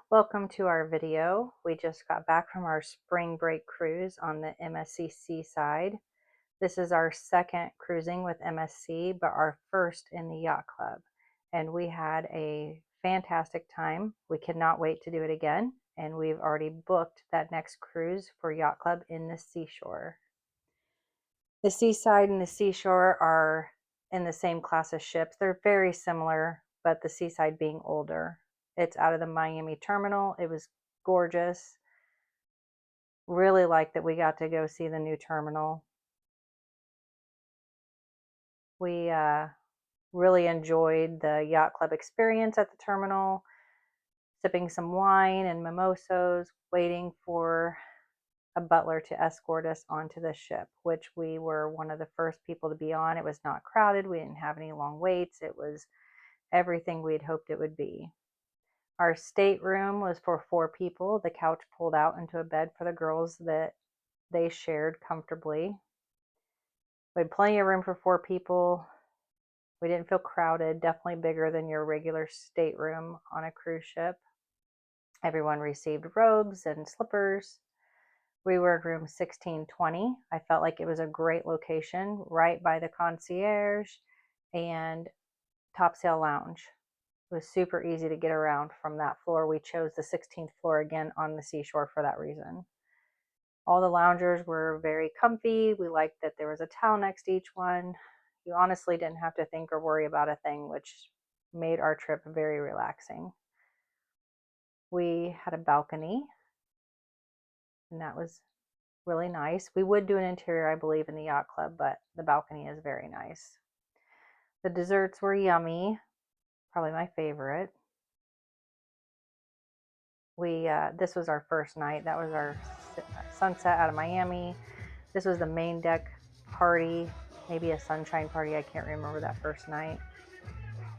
Welcome to our video. We just got back from our spring break cruise on the MSC Seaside. This is our second cruising with MSC, but our first in the Yacht Club. And we had a fantastic time. We cannot wait to do it again. And we've already booked that next cruise for Yacht Club in the Seashore. The Seaside and the Seashore are in the same class of ships. They're very similar, but the Seaside being older. It's out of the Miami terminal. It was gorgeous. Really liked that we got to go see the new terminal. We really enjoyed the Yacht Club experience at the terminal, sipping some wine and mimosas, waiting for a butler to escort us onto the ship, which we were one of the first people to be on. It was not crowded. We didn't have any long waits. It was everything we'd hoped it would be. Our stateroom was for 4 people. The couch pulled out into a bed for the girls that they shared comfortably. We had plenty of room for 4 people. We didn't feel crowded, definitely bigger than your regular stateroom on a cruise ship. Everyone received robes and slippers. We were in room 1620. I felt like it was a great location, right by the concierge and Topsail Lounge. It was super easy to get around from that floor. We chose the 16th floor again on the seashore for that reason. All the loungers were very comfy. We liked that there was a towel next to each one. You honestly didn't have to think or worry about a thing, which made our trip very relaxing. We had a balcony, and that was really nice. We would do an interior, I believe, in the Yacht Club, but the balcony is very nice. The desserts were yummy, probably my favorite. This was our first night. That was our sunset out of Miami. This was the main deck party, maybe a sunshine party. I can't remember that first night.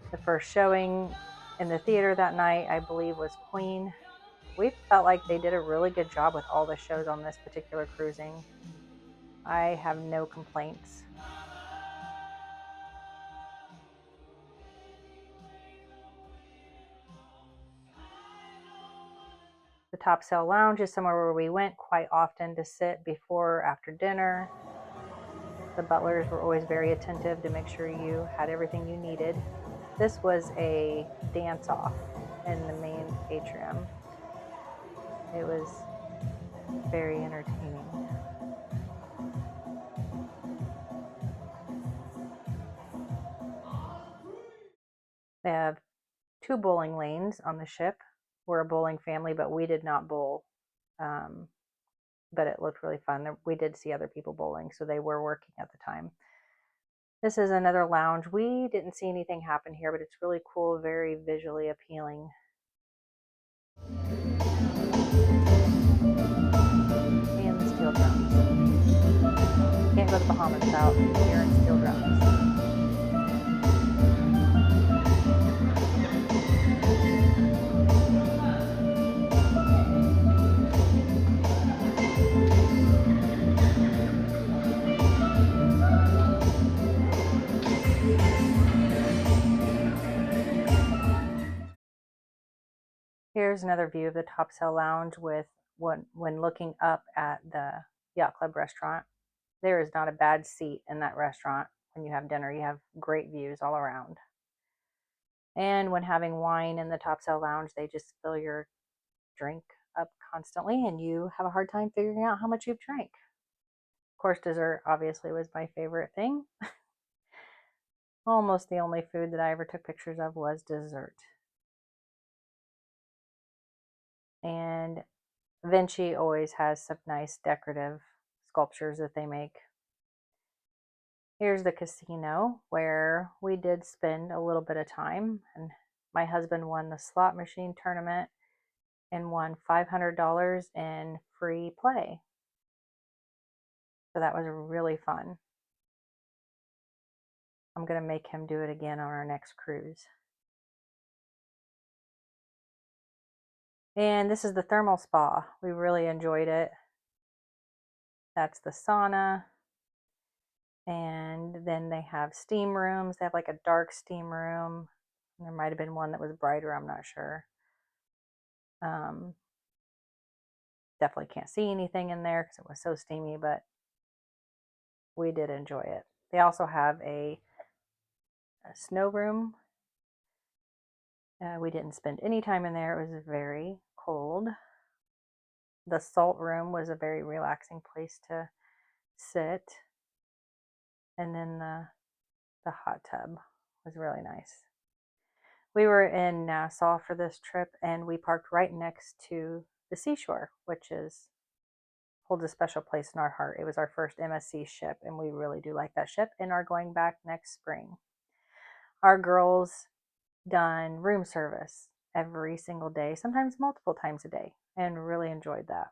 The first showing in the theater that night, I believe, was Queen. We felt like they did a really good job with all the shows on this particular cruising. I have no complaints. The Topsail Lounge is somewhere where we went quite often to sit before or after dinner. The butlers were always very attentive to make sure you had everything you needed. This was a dance-off in the main atrium. It was very entertaining. They have 2 bowling lanes on the ship. We're a bowling family, but we did not bowl. But it looked really fun. We did see other people bowling, so they were working at the time. This is another lounge. We didn't see anything happen here, but it's really cool, very visually appealing. And the steel drums. Can't go to the Bahamas without hearing steel drums. Here's another view of the Topsail Lounge with when looking up at the Yacht Club restaurant. There is not a bad seat in that restaurant when you have dinner. You have great views all around. And when having wine in the Topsail Lounge, they just fill your drink up constantly and you have a hard time figuring out how much you've drank. Of course, dessert obviously was my favorite thing. Almost the only food that I ever took pictures of was dessert. And Vinci always has some nice decorative sculptures that they make. Here's the casino where we did spend a little bit of time, and my husband won the slot machine tournament and won $500 in free play. So that was really fun. I'm going to make him do it again on our next cruise. And this is the thermal spa. We really enjoyed it. That's the sauna. And then they have steam rooms. They have like a dark steam room. There might have been one that was brighter, I'm not sure. Um, Definitely can't see anything in there because it was so steamy, but we did enjoy it. They also have a snow room. We didn't spend any time in there. It was very cold. The salt room was a very relaxing place to sit. And then the hot tub was really nice. We were in Nassau for this trip and we parked right next to the seashore, which is holds a special place in our heart. It was our first MSC ship and we really do like that ship and are going back next spring. Our girls done room service every single day, sometimes multiple times a day, and really enjoyed that.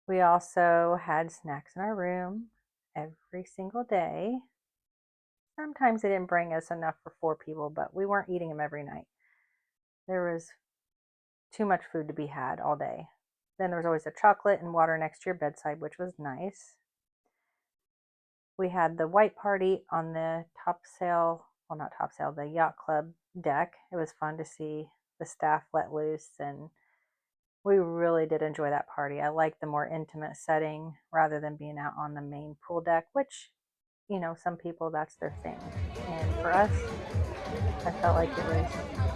We also had snacks in our room every single day. Sometimes they didn't bring us enough for 4 people, but we weren't eating them every night. There was too much food to be had all day. Then there was always a chocolate and water next to your bedside, which was nice. We had the white party on the topsail, well, not topsail, the yacht club deck. It was fun to see the staff let loose, and we really did enjoy that party. I like the more intimate setting rather than being out on the main pool deck, which, some people that's their thing. And for us, I felt like it was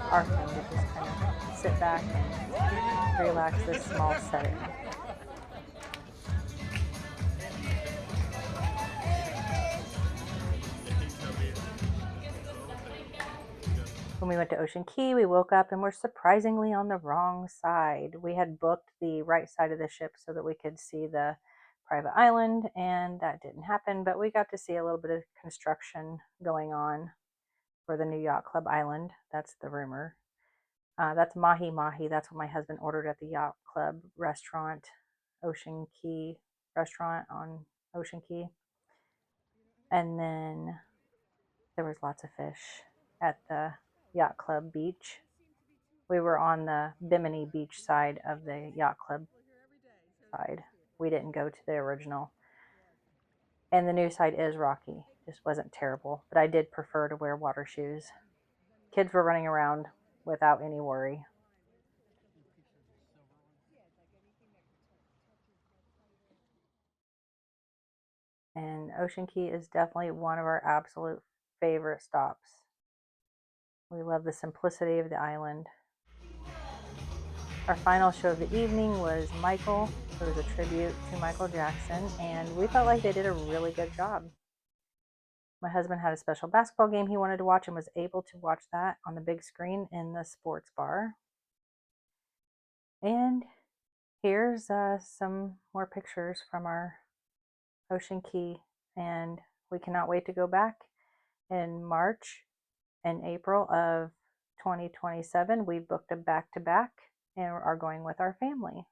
our thing to just kind of sit back and relax this small setting. When we went to Ocean Key, we woke up and were surprisingly on the wrong side. We had booked the right side of the ship so that we could see the private island, and that didn't happen, but we got to see a little bit of construction going on for the new Yacht Club Island. That's the rumor. That's Mahi Mahi. That's what my husband ordered at the Yacht Club restaurant, Ocean Key restaurant on Ocean Key. And then there was lots of fish at the Yacht Club beach. We were on the Bimini Beach side of the Yacht Club side. We didn't go to the original. And the new side is rocky. Just wasn't terrible, but I did prefer to wear water shoes. Kids were running around without any worry. And Ocean Key is definitely one of our absolute favorite stops. We love the simplicity of the island. Our final show of the evening was Michael. It was a tribute to Michael Jackson, and we felt like they did a really good job. My husband had a special basketball game he wanted to watch and was able to watch that on the big screen in the sports bar. And here's some more pictures from our Ocean Key, and we cannot wait to go back in March and April of 2027. We booked a back to back and are going with our family.